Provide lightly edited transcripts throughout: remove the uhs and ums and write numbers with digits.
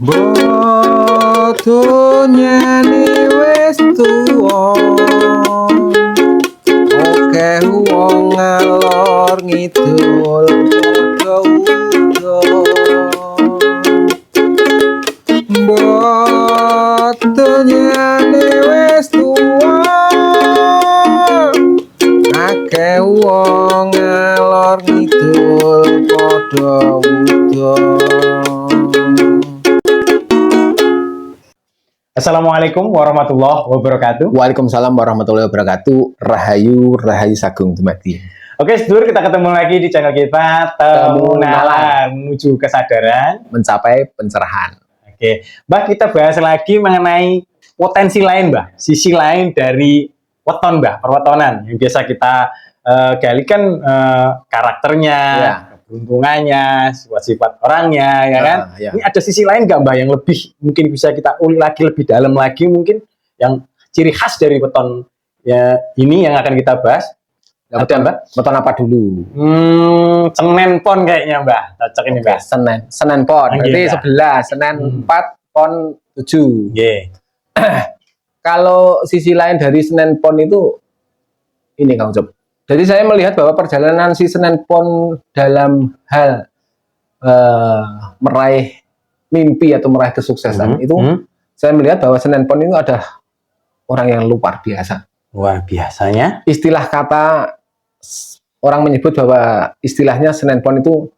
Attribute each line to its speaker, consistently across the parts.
Speaker 1: Bodohnya nih wes tuwa, oke wong ngalor ngidul padha udo. Bodohnya nih wes tuwa, oke wong ngalor ngidul padha udo.
Speaker 2: Assalamualaikum warahmatullahi wabarakatuh.
Speaker 1: Waalaikumsalam warahmatullahi wabarakatuh. Rahayu, rahayu sagung dumadi.
Speaker 2: Oke, sedulur, kita ketemu lagi di channel kita Temu Nalar, menuju kesadaran,
Speaker 1: Mencapai pencerahan.
Speaker 2: Oke, Mbah, kita bahas lagi mengenai potensi lain, Mbah, sisi lain dari weton, Mbah, perwetonan yang biasa kita gali kan karakternya,
Speaker 1: Ya.
Speaker 2: keberuntungannya, sifat-sifat orangnya, ya kan?
Speaker 1: Ya.
Speaker 2: Ini ada sisi lain nggak, Mbah, yang lebih mungkin bisa kita ulik lagi lebih dalam lagi, mungkin yang ciri khas dari weton ya ini yang akan kita bahas. Ada, Mbak?
Speaker 1: Weton apa dulu?
Speaker 2: Senin Pon kayaknya, Mbak. Cocok ini, Mbak.
Speaker 1: Senin Pon. Berarti
Speaker 2: Iya.
Speaker 1: 11, Senin 4, Pon 7.
Speaker 2: Nggih.
Speaker 1: Kalau sisi lain dari Senin Pon itu ini Kang Ucup. Jadi saya melihat bahwa perjalanan si Senin Pon dalam hal meraih mimpi atau meraih kesuksesan itu saya melihat bahwa Senin Pon itu ada orang yang luar biasa.
Speaker 2: Luar biasanya.
Speaker 1: Istilah kata orang menyebut bahwa istilahnya Senin Pon itu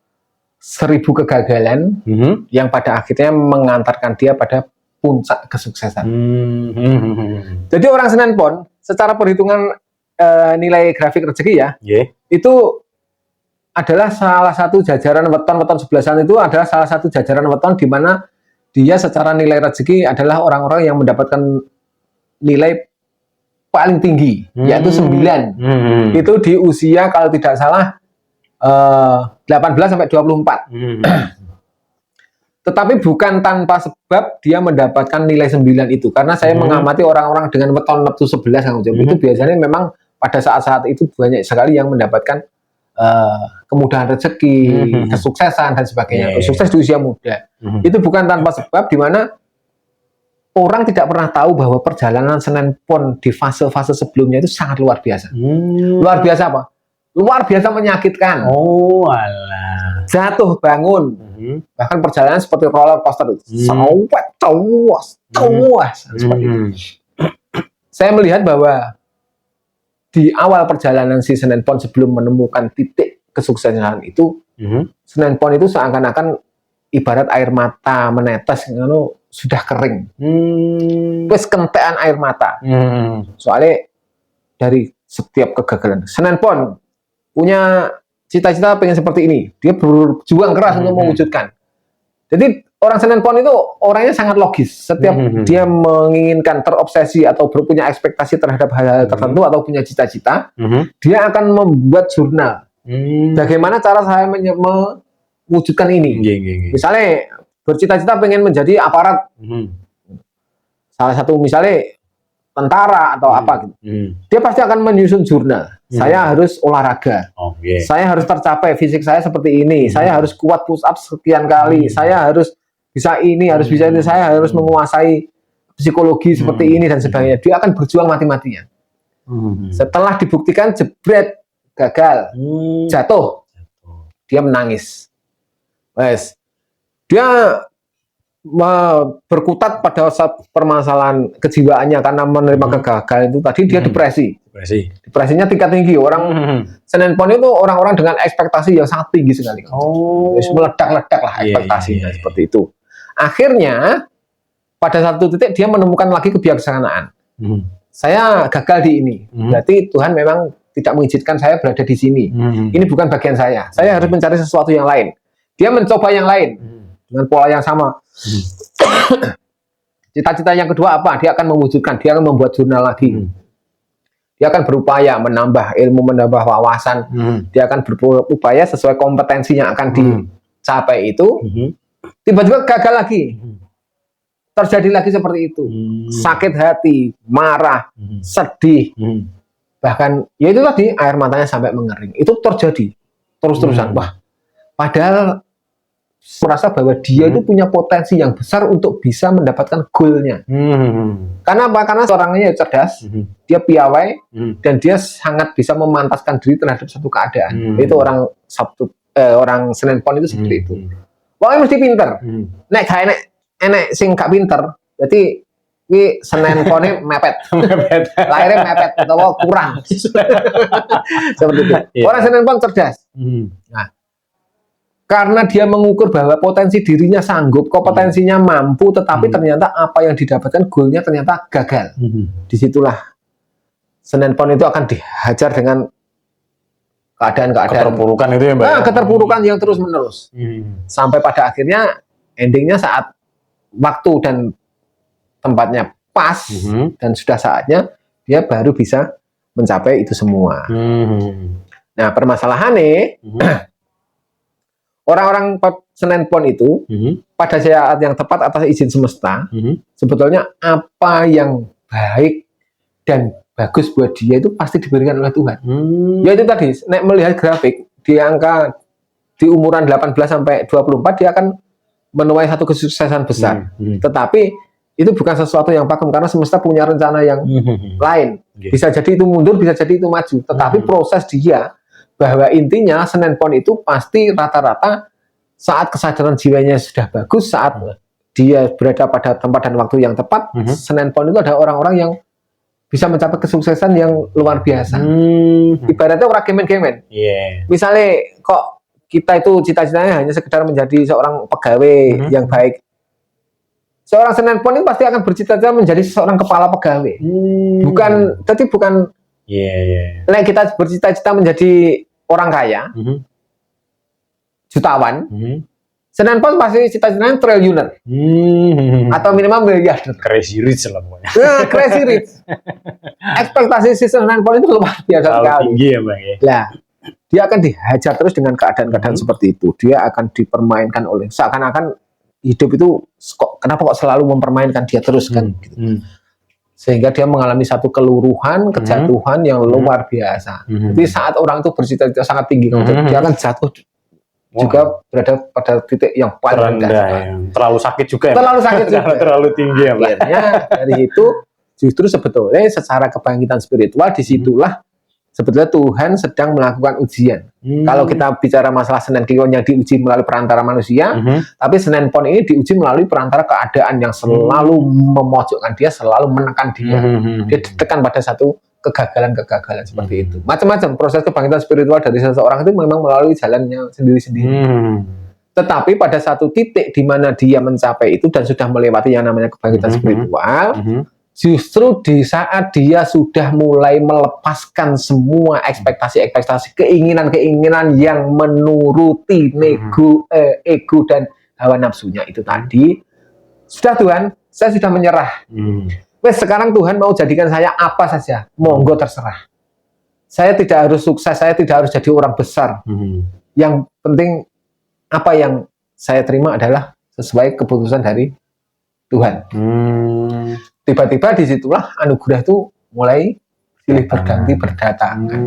Speaker 1: 1000 kegagalan yang pada akhirnya mengantarkan dia pada puncak kesuksesan. Jadi orang Senin Pon secara perhitungan nilai grafik rezeki ya, itu adalah salah satu jajaran weton-weton 11-an itu adalah salah satu jajaran weton di mana dia secara nilai rezeki adalah orang-orang yang mendapatkan nilai paling tinggi, yaitu 9. Itu di usia kalau tidak salah 18 sampai 24. Tetapi bukan tanpa sebab dia mendapatkan nilai 9 itu. Karena saya mengamati orang-orang dengan weton neptu 11 itu biasanya memang pada saat-saat itu banyak sekali yang mendapatkan kemudahan rezeki, kesuksesan dan sebagainya. Sukses di usia muda. Itu bukan tanpa sebab di mana orang tidak pernah tahu bahwa perjalanan Senin Pon di fase-fase sebelumnya itu sangat luar biasa. Luar biasa apa? Luar biasa menyakitkan.
Speaker 2: Oh, alah.
Speaker 1: Jatuh bangun. Bahkan perjalanan seperti roller coaster itu. Seperti itu. Saya melihat bahwa di awal perjalanan si Senin Pon sebelum menemukan titik kesuksesan itu, Senin Pon itu seakan-akan ibarat air mata menetes, sudah kering. Terus kentean air mata. Soalnya dari setiap kegagalan. Senin Pon punya cita-cita pengen seperti ini. Dia berjuang keras untuk mewujudkan. Jadi orang Senin Pon itu orangnya sangat logis. Setiap dia menginginkan terobsesi atau punya ekspektasi terhadap hal-hal tertentu atau punya cita-cita, dia akan membuat jurnal. Bagaimana cara saya mewujudkan ini? Misalnya bercita-cita pengen menjadi aparat. Salah satu misalnya tentara atau apa gitu. Dia pasti akan menyusun jurnal. Saya harus olahraga. Saya harus tercapai fisik saya seperti ini. Saya harus kuat push up sekian kali. Saya harus bisa ini, harus bisa ini. Saya harus menguasai psikologi seperti ini dan sebagainya. Dia akan berjuang mati-matian. Setelah dibuktikan jebret, gagal, jatuh, dia menangis. Wes. Dia berkutat pada saat permasalahan kejiwaannya karena menerima kegagalan itu tadi dia depresi. Depresinya tingkat tinggi. Orang Senin Pon itu orang-orang dengan ekspektasi yang sangat tinggi sekali. Meledak-ledak lah ekspektasinya seperti itu. Akhirnya pada satu titik dia menemukan lagi kebijaksanaan. Saya gagal di ini. Berarti Tuhan memang tidak mengizinkan saya berada di sini. Ini bukan bagian saya. Saya harus mencari sesuatu yang lain. Dia mencoba yang lain dengan pola yang sama. Cita-cita yang kedua apa? Dia akan mewujudkan. Dia akan membuat jurnal lagi. Dia akan berupaya menambah ilmu, menambah wawasan. Dia akan berupaya sesuai kompetensi yang akan dicapai itu. Tiba-tiba gagal lagi. Terjadi lagi seperti itu. Sakit hati, marah, sedih. Bahkan, ya itu tadi, air matanya sampai mengering. Itu terjadi terus-terusan. Wah, padahal merasa bahwa dia itu punya potensi yang besar untuk bisa mendapatkan goalnya. Karena apa? Karena orangnya cerdas, dia piawai, dan dia sangat bisa memantaskan diri terhadap satu keadaan. Itu orang orang Senin Pon itu seperti itu. Pokoknya mesti pinter. Nek gak enek sing gak pinter, berarti ini Senin Ponnya mepet. Lahirnya mepet atau kurang. Seperti itu. Orang Senin Pon cerdas. Nah, karena dia mengukur bahwa potensi dirinya sanggup, kompetensinya mampu, tetapi ternyata apa yang didapatkan goalnya ternyata gagal. Disitulah Senin Pon itu akan dihajar dengan keadaan-keadaan
Speaker 2: keterpurukan itu ya, Mbak.
Speaker 1: Nah, keterpurukan yang terus-menerus. Sampai pada akhirnya endingnya saat waktu dan tempatnya pas dan sudah saatnya dia baru bisa mencapai itu semua. Nah, permasalahannya orang-orang Senin Pon itu pada saat yang tepat atas izin semesta, sebetulnya apa yang baik dan bagus buat dia itu pasti diberikan oleh Tuhan. Ya itu tadi, nek melihat grafik di angka di umuran 18 sampai 24 dia akan menuai satu kesuksesan besar. Tetapi itu bukan sesuatu yang pakem karena semesta punya rencana yang lain. Bisa jadi itu mundur, bisa jadi itu maju. Tetapi proses dia bahwa intinya Senin Pon itu pasti rata-rata saat kesadaran jiwanya sudah bagus, saat dia berada pada tempat dan waktu yang tepat, Senin Pon itu ada orang-orang yang bisa mencapai kesuksesan yang luar biasa. Ibaratnya orang kemen-kemen. Misalnya kok kita itu cita-citanya hanya sekedar menjadi seorang pegawai yang baik. Seorang Senin Pon itu pasti akan bercita-cita menjadi seorang kepala pegawai. Bukan kita bercita-cita menjadi orang kaya, jutawan. Senin Pon pasti cita-citanya triliuner. Atau minimal miliarder.
Speaker 2: Crazy rich lah pokoknya.
Speaker 1: Crazy rich. Ekspektasi si Senin Pon itu luar biasa sekali.
Speaker 2: Tinggi ya, Bang.
Speaker 1: Nah, dia akan dihajar terus dengan keadaan-keadaan seperti itu. Dia akan dipermainkan oleh seakan-akan hidup itu kenapa kok selalu mempermainkan dia terus kan gitu. Sehingga dia mengalami satu keluruhan, kejatuhan yang luar biasa. Jadi saat orang itu bercita-cita sangat tinggi, dia akan jatuh juga berada pada titik yang paling rendah.
Speaker 2: Terlalu sakit juga ya?
Speaker 1: Terlalu sakit juga.
Speaker 2: Terlalu tinggi ya, Pak.
Speaker 1: Akhirnya dari itu justru sebetulnya secara kebangkitan spiritual disitulah sebetulnya Tuhan sedang melakukan ujian. Kalau kita bicara masalah Senin Kliwon yang diuji melalui perantara manusia, tapi Senin Pon ini diuji melalui perantara keadaan yang selalu memojokkan dia, selalu menekan dia. Dia ditekan pada satu kegagalan-kegagalan seperti itu. Macam-macam proses kebangkitan spiritual dari seseorang itu memang melalui jalannya sendiri-sendiri. Tetapi pada satu titik di mana dia mencapai itu dan sudah melewati yang namanya kebangkitan spiritual, justru di saat dia sudah mulai melepaskan semua ekspektasi-ekspektasi, keinginan-keinginan yang menuruti ego dan hawa nafsunya itu tadi, sudah Tuhan, saya sudah menyerah. Wes sekarang Tuhan mau jadikan saya apa saja, monggo terserah. Saya tidak harus sukses, saya tidak harus jadi orang besar. Yang penting apa yang saya terima adalah sesuai keputusan dari Tuhan. Tiba-tiba disitulah anugerah itu mulai silih berganti berdatangan.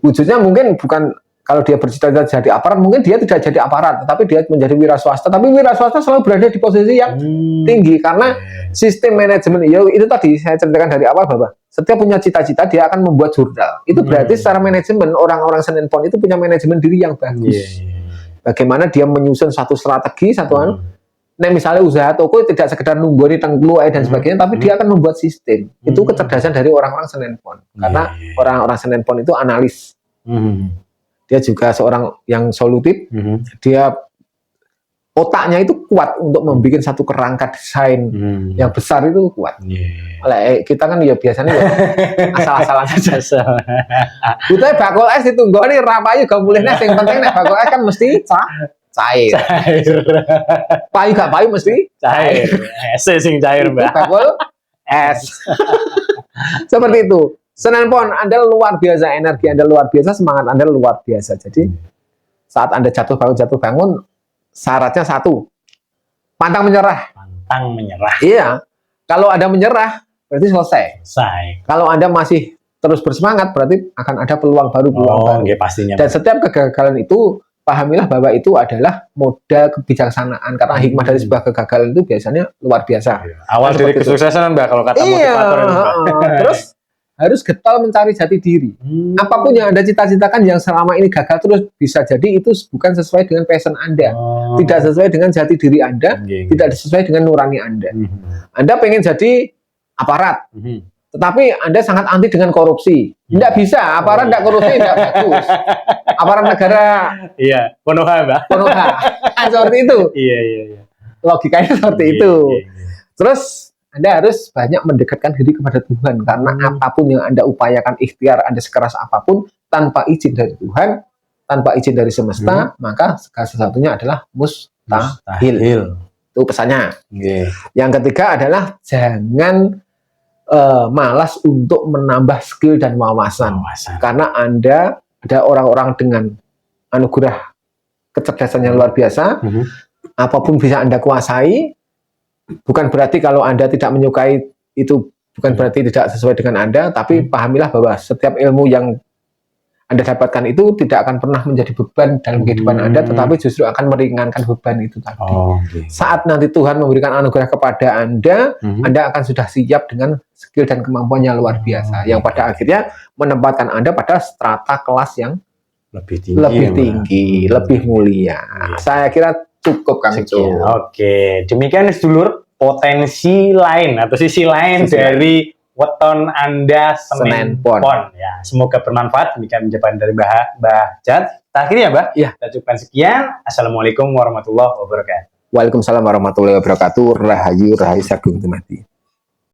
Speaker 1: Wujudnya mungkin bukan kalau dia bercita-cita jadi aparat, mungkin dia tidak jadi aparat, tetapi dia menjadi wira swasta. Tapi wira swasta selalu berada di posisi yang tinggi karena sistem manajemen. Ya itu tadi saya ceritakan dari awal bahwa setiap punya cita-cita dia akan membuat jurnal. Itu berarti secara manajemen orang-orang Senin Pon itu punya manajemen diri yang bagus. Bagaimana dia menyusun satu strategi, nah misalnya usaha toko tidak sekedar nunggoni tengklu dan sebagainya, tapi dia akan membuat sistem. Itu kecerdasan dari orang-orang Senin Pon. Karena orang-orang Senin Pon itu analis. Dia juga seorang yang solutif. Dia otaknya itu kuat untuk membuat satu kerangka desain yang besar itu kuat. Kita kan ya biasanya ya asal-asalan saja. Kita bakul es ditunggoni rapayu gak mulihnya. Yang penting nek bakul es kan mesti cair. Payu gak payu mesti
Speaker 2: cair. Es sing cair, Mbak.
Speaker 1: Bakul es. Seperti itu. Senin Pon, Anda luar biasa, energi Anda luar biasa, semangat Anda luar biasa. Jadi saat Anda jatuh bangun, syaratnya satu, pantang menyerah.
Speaker 2: Pantang menyerah.
Speaker 1: Iya. Kalau Anda menyerah, berarti selesai. Kalau Anda masih terus bersemangat, berarti akan ada peluang baru,
Speaker 2: pastinya.
Speaker 1: Dan setiap kegagalan itu pahamilah bahwa itu adalah modal kebijaksanaan, karena hikmah dari sebuah kegagalan itu biasanya luar biasa.
Speaker 2: Awal dari kesuksesan Mbak, kalau kata motivator itu Mbak.
Speaker 1: Terus harus getol mencari jati diri. Apapun yang Anda cita-citakan yang selama ini gagal terus, bisa jadi itu bukan sesuai dengan passion Anda, tidak sesuai dengan jati diri Anda, tidak sesuai dengan nurani Anda. Anda pengen jadi aparat, tetapi Anda sangat anti dengan korupsi. Tidak bisa, aparat tidak korupsi tidak bagus. Aparat negara,
Speaker 2: iya, Konoha Mbak.
Speaker 1: Konoha, seperti itu.
Speaker 2: Iya.
Speaker 1: Logikanya seperti itu. Terus Anda harus banyak mendekatkan diri kepada Tuhan, karena apapun yang Anda upayakan, ikhtiar Anda sekeras apapun, tanpa izin dari Tuhan, tanpa izin dari semesta, maka segala sesuatunya adalah mustahil. Itu pesannya. Yang ketiga adalah jangan malas untuk menambah skill dan wawasan. Karena Anda ada orang-orang dengan anugerah kecerdasan yang luar biasa, apapun bisa Anda kuasai. Bukan berarti kalau Anda tidak menyukai itu, bukan berarti tidak sesuai dengan Anda, tapi pahamilah bahwa setiap ilmu yang Anda dapatkan itu tidak akan pernah menjadi beban dalam kehidupan Anda, tetapi justru akan meringankan beban itu tadi. Saat nanti Tuhan memberikan anugerah kepada Anda, Anda akan sudah siap dengan skill dan kemampuan yang luar biasa, yang pada akhirnya menempatkan Anda pada strata kelas yang lebih tinggi, lebih mulia. Saya kira cukup Kang Ico.
Speaker 2: Oke, demikian sedulur potensi lain atau sisi lain dari weton Anda Senin Pon. Ya, semoga bermanfaat. Demikian jawaban dari Mbah Jat. Akhirnya Mbah, kita cukupkan sekian. Assalamualaikum warahmatullahi wabarakatuh.
Speaker 1: Waalaikumsalam warahmatullahi wabarakatuh. Rahayu Sagung Tumati.